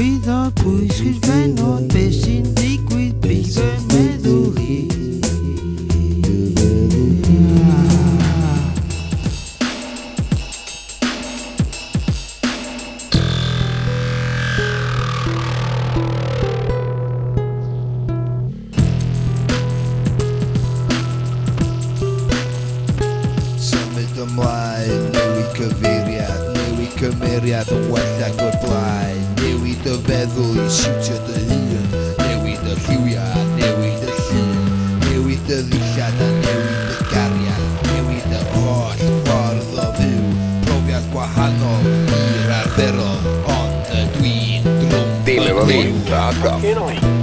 With a pwysig benod beth sy'n digwydd bydd yn meddwl hi. Symud ymlaen, newid cyfeiriad, newid cymeriad yn well ag o'r blaen. Newid y feddwl i siwtio dy hun, newid y lliwiau, newid y llun, newid y ddillad a newid y gariad, newid y holl ffordd o fyw, profiad gwahanol i'r arferol, ond ydw i'n drwm Dime yn vad liw. min,